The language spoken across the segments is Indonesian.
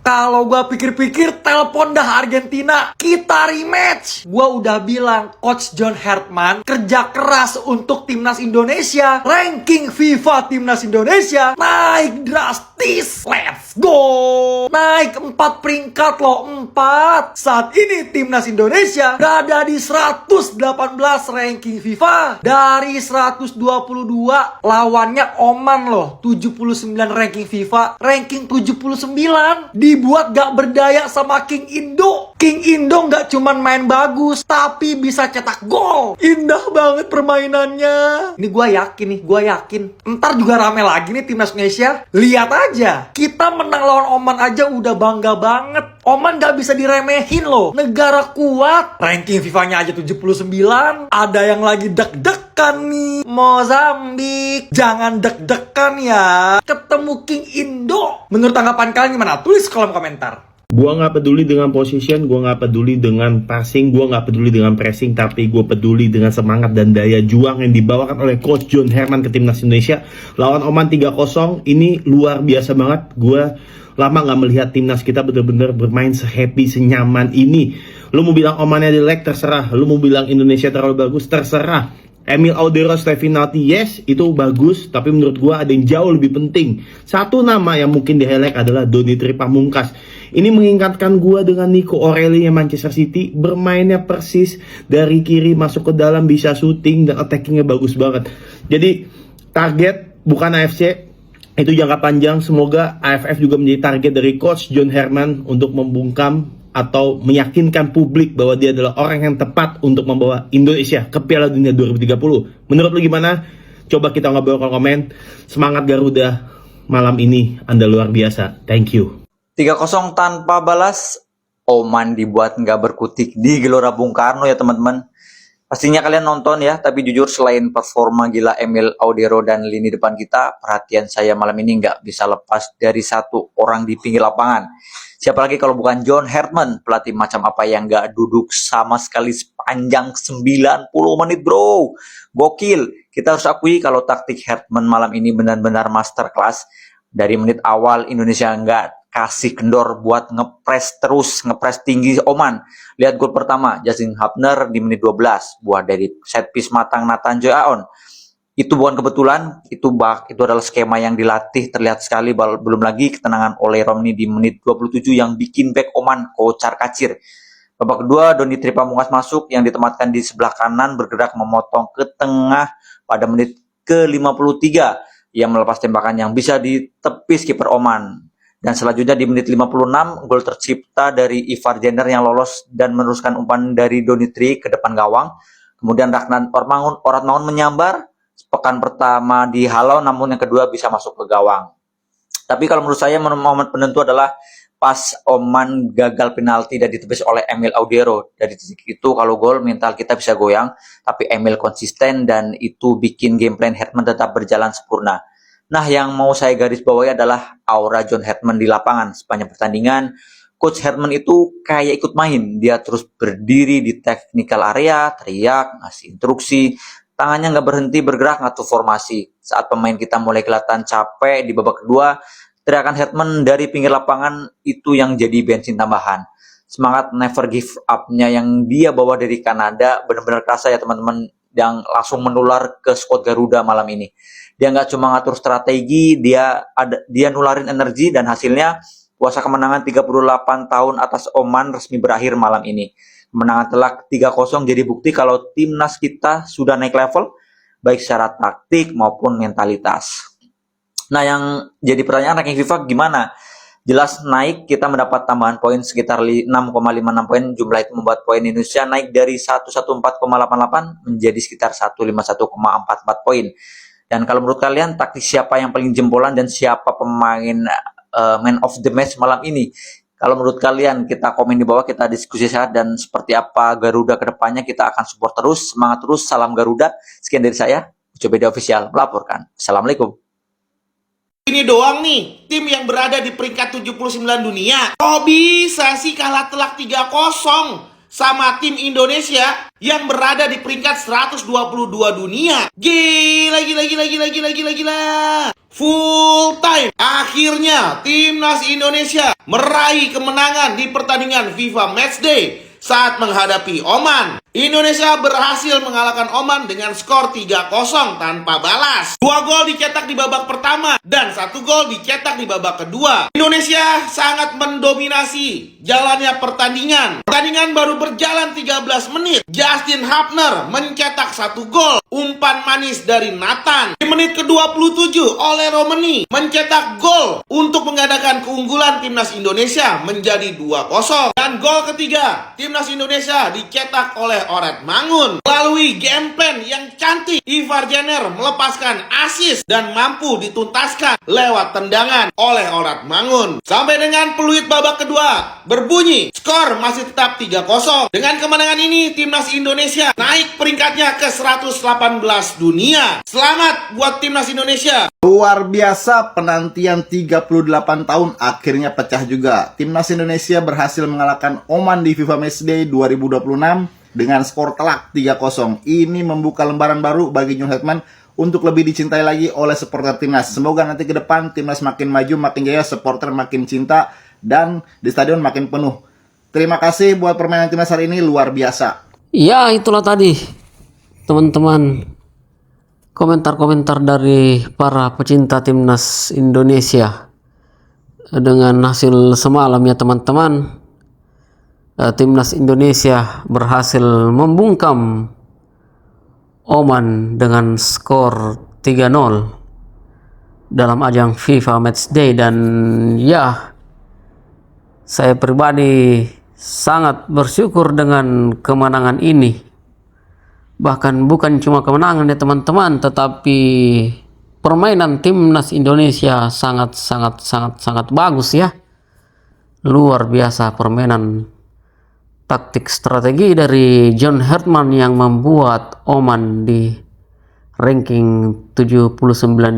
Kalau gua pikir-pikir, telepon dah Argentina. Kita rematch. Gua udah bilang, Coach John Herman kerja keras untuk timnas Indonesia. Ranking FIFA timnas Indonesia naik drastis. Let's go. Naik 4 peringkat loh, 4. Saat ini timnas Indonesia berada di 118 ranking FIFA. Dari 122, lawannya Oman loh, 79 ranking FIFA. Ranking 79. Dibuat gak berdaya sama King Indo. King Indo gak cuman main bagus, tapi bisa cetak gol. Indah banget permainannya. Ini gue yakin. Ntar juga rame lagi nih timnas Indonesia. Lihat aja, kita menang lawan Oman aja udah bangga banget. Oman gak bisa diremehin loh. Negara kuat. Ranking FIFA-nya aja 79. Ada yang lagi deg-degan nih. Mozambik. Jangan deg-degan ya. Ketemu King Indo. Menurut tanggapan kalian gimana? Tulis kolom komentar. Gua nggak peduli dengan position, gua nggak peduli dengan passing, gua nggak peduli dengan pressing, tapi gua peduli dengan semangat dan daya juang yang dibawakan oleh Coach John Herman ke timnas Indonesia. Lawan Oman 3-0, ini luar biasa banget. Gua lama nggak melihat timnas kita benar-benar bermain se-happy, senyaman ini. Lu mau bilang Omannya jelek, terserah. Lu mau bilang Indonesia terlalu bagus, terserah. Emil Audero Stefinati, yes, itu bagus, tapi menurut gua ada yang jauh lebih penting. Satu nama yang mungkin di-highlight adalah Donny Pamungkas. Ini mengingatkan gua dengan Nico Orelli yang Manchester City, bermainnya persis dari kiri masuk ke dalam, bisa shooting dan attackingnya bagus banget. Jadi target bukan AFC, itu jangka panjang. Semoga AFF juga menjadi target dari Coach John Herman untuk membungkam atau meyakinkan publik bahwa dia adalah orang yang tepat untuk membawa Indonesia ke Piala Dunia 2030. Menurut lu gimana? Coba kita ngobrol komen. Semangat Garuda, malam ini Anda luar biasa. Thank you. 3-0 tanpa balas. Oman dibuat nggak berkutik di Gelora Bung Karno ya teman-teman. Pastinya kalian nonton ya, tapi jujur selain performa gila Emil Audero dan lini depan kita, perhatian saya malam ini nggak bisa lepas dari satu orang di pinggir lapangan. Siapa lagi kalau bukan John Herman, pelatih macam apa yang nggak duduk sama sekali sepanjang 90 menit bro. Gokil, kita harus akui kalau taktik Herman malam ini benar-benar masterclass. Dari menit awal Indonesia nggak kasih kendor buat ngepres terus, ngepres tinggi Oman. Lihat gol pertama, Justin Hubner di menit 12, buah dari set piece matang Nathan Joy Aon. Itu bukan kebetulan, itu adalah skema yang dilatih, terlihat sekali. Belum lagi ketenangan oleh Romney di menit 27 yang bikin back Oman kocar kacir. Babak kedua, Donny Pamungkas masuk yang ditempatkan di sebelah kanan, bergerak memotong ke tengah pada menit ke-53 yang melepas tembakan yang bisa ditepis kiper Oman. Dan selanjutnya di menit 56, gol tercipta dari Ivar Jenner yang lolos dan meneruskan umpan dari Donny ke depan gawang. Kemudian Ragnar Oratmangun menyambar. Pekan pertama dihalau, namun yang kedua bisa masuk ke gawang. Tapi kalau menurut saya momen penentu adalah pas Oman gagal penalti dan ditepis oleh Emil Audero. Dari titik itu kalau gol mental kita bisa goyang, tapi Emil konsisten dan itu bikin game plan Herman tetap berjalan sempurna. Nah, yang mau saya garis bawahi adalah aura John Herman di lapangan. Sepanjang pertandingan, Coach Herman itu kayak ikut main. Dia terus berdiri di technical area, teriak, ngasih instruksi, tangannya nggak berhenti bergerak ngatur formasi. Saat pemain kita mulai kelihatan capek di babak kedua, teriakan Herman dari pinggir lapangan itu yang jadi bensin tambahan. Semangat never give up-nya yang dia bawa dari Kanada benar-benar kerasa ya teman-teman, yang langsung menular ke squad Garuda malam ini. Dia nggak cuma ngatur strategi, dia nularin energi, dan hasilnya puasa kemenangan 38 tahun atas Oman resmi berakhir malam ini. Kemenangan telak 3-0 jadi bukti kalau timnas kita sudah naik level, baik secara taktik maupun mentalitas. Nah, yang jadi pertanyaan, ranking FIFA gimana? Jelas naik, kita mendapat tambahan poin sekitar 6,56 poin. Jumlah itu membuat poin Indonesia naik dari 114,88 menjadi sekitar 151,44 poin. Dan kalau menurut kalian, taktik siapa yang paling jempolan dan siapa pemain man of the match malam ini? Kalau menurut kalian, kita komen di bawah, kita diskusi sehat, dan seperti apa Garuda kedepannya kita akan support terus. Semangat terus, salam Garuda. Sekian dari saya, Ucapeda Official melaporkan. Assalamualaikum. Ini doang nih, tim yang berada di peringkat 79 dunia. Kok bisa sih kalah telak 3-0 sama tim Indonesia yang berada di peringkat 122 dunia? Gila. full time. Akhirnya timnas Indonesia meraih kemenangan di pertandingan FIFA Matchday saat menghadapi Oman. Indonesia berhasil mengalahkan Oman dengan skor 3-0 tanpa balas. 2 gol dicetak di babak pertama dan 1 gol dicetak di babak kedua. Indonesia sangat mendominasi jalannya pertandingan. Pertandingan baru berjalan 13 menit. Justin Hapner mencetak 1 gol. Umpan manis dari Nathan. Di menit ke-27 oleh Romani mencetak gol untuk mengadakan keunggulan timnas Indonesia menjadi 2-0. Dan gol ketiga timnas Indonesia dicetak oleh Oret Mangun. Melalui game plan yang cantik, Ivar Jenner melepaskan assist dan mampu dituntaskan lewat tendangan oleh Oret Mangun. Sampai dengan peluit babak kedua berbunyi, skor masih tetap 3-0. Dengan kemenangan ini, timnas Indonesia naik peringkatnya ke 118 dunia. Selamat buat timnas Indonesia. Luar biasa, penantian 38 tahun akhirnya pecah juga. Timnas Indonesia berhasil mengalahkan Oman di FIFA Matchday 2026 dengan skor telak 3-0. Ini membuka lembaran baru bagi John Hetman untuk lebih dicintai lagi oleh supporter timnas. Semoga nanti ke depan timnas makin maju, makin jaya, supporter makin cinta, dan di stadion makin penuh. Terima kasih buat permainan timnas hari ini, luar biasa. Ya, itulah tadi teman-teman komentar-komentar dari para pecinta timnas Indonesia dengan hasil semalam ya teman-teman. Timnas Indonesia berhasil membungkam Oman dengan skor 3-0 dalam ajang FIFA Matchday, dan ya, saya pribadi sangat bersyukur dengan kemenangan ini. Bahkan bukan cuma kemenangan ya teman-teman, tetapi permainan timnas Indonesia sangat bagus ya. Luar biasa permainan taktik strategi dari John Hetman yang membuat Oman di ranking 79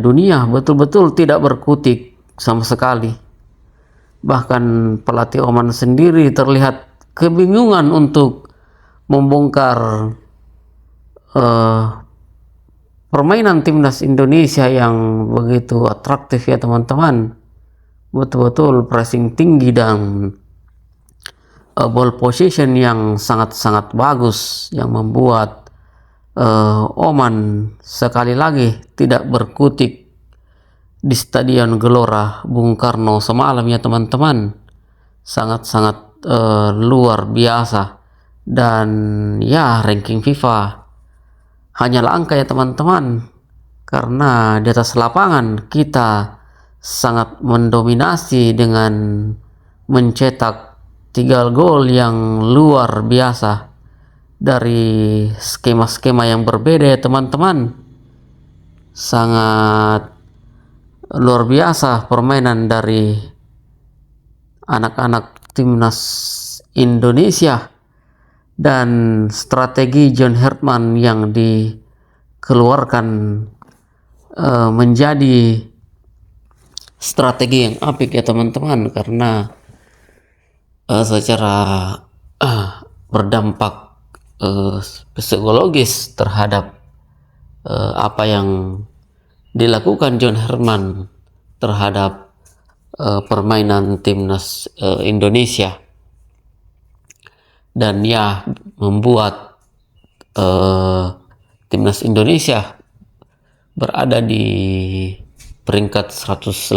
dunia betul-betul tidak berkutik sama sekali. Bahkan pelatih Oman sendiri terlihat kebingungan untuk membongkar permainan timnas Indonesia yang begitu atraktif ya teman-teman. Betul-betul pressing tinggi dan ball position yang sangat bagus, yang membuat Oman sekali lagi tidak berkutik di Stadion Gelora Bung Karno semalam ya teman-teman. Sangat luar biasa. Dan ya, ranking FIFA hanyalah angka ya teman-teman, karena di atas lapangan kita sangat mendominasi dengan mencetak 3 gol yang luar biasa dari skema-skema yang berbeda ya teman-teman. Sangat luar biasa permainan dari anak-anak timnas Indonesia, dan strategi John Hetman yang dikeluarkan menjadi strategi yang apik ya teman-teman, karena secara berdampak psikologis terhadap apa yang dilakukan John Hetman terhadap permainan timnas Indonesia, dan ya membuat timnas Indonesia berada di peringkat 118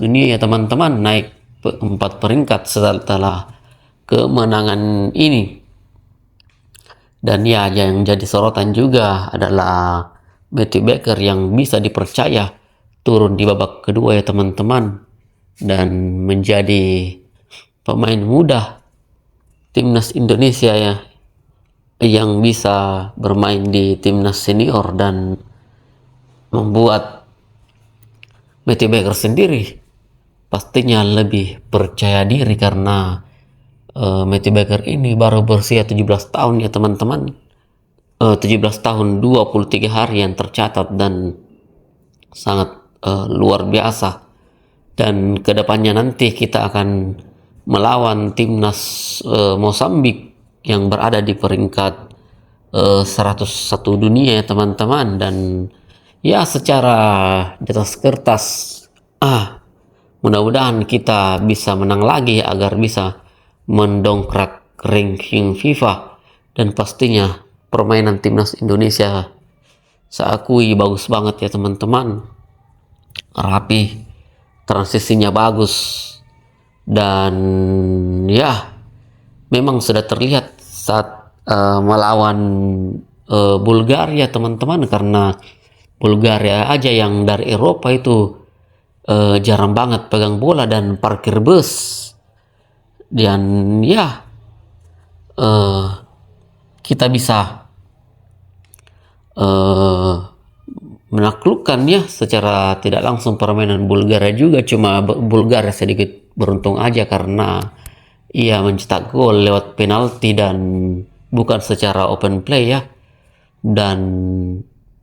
dunia ya teman-teman, naik 4 peringkat setelah kemenangan ini. Dan ya, yang jadi sorotan juga adalah Matthew Baker yang bisa dipercaya turun di babak kedua ya teman-teman, dan menjadi pemain muda timnas Indonesia ya, yang bisa bermain di timnas senior, dan membuat Matthew Baker sendiri pastinya lebih percaya diri, karena Matthew Baker ini baru berusia 17 tahun ya teman-teman. 17 tahun 23 hari yang tercatat, dan sangat luar biasa. Dan kedepannya nanti kita akan melawan timnas Mozambik yang berada di peringkat 101 dunia ya teman-teman. Dan ya secara di atas kertas mudah-mudahan kita bisa menang lagi agar bisa mendongkrak ranking FIFA. Dan pastinya permainan timnas Indonesia saya akui bagus banget ya teman-teman, rapi, transisinya bagus, dan ya memang sudah terlihat saat melawan Bulgaria teman-teman, karena Bulgaria aja yang dari Eropa itu jarang banget pegang bola dan parkir bus. Dan ya kita bisa menaklukkan ya secara tidak langsung permainan Bulgaria juga. Cuma Bulgaria sedikit beruntung aja karena ia mencetak gol lewat penalti dan bukan secara open play ya. Dan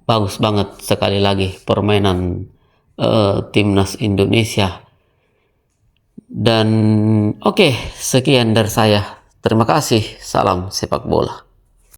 bagus banget sekali lagi permainan timnas Indonesia. Dan oke, sekian dari saya. Terima kasih. Salam sepak bola.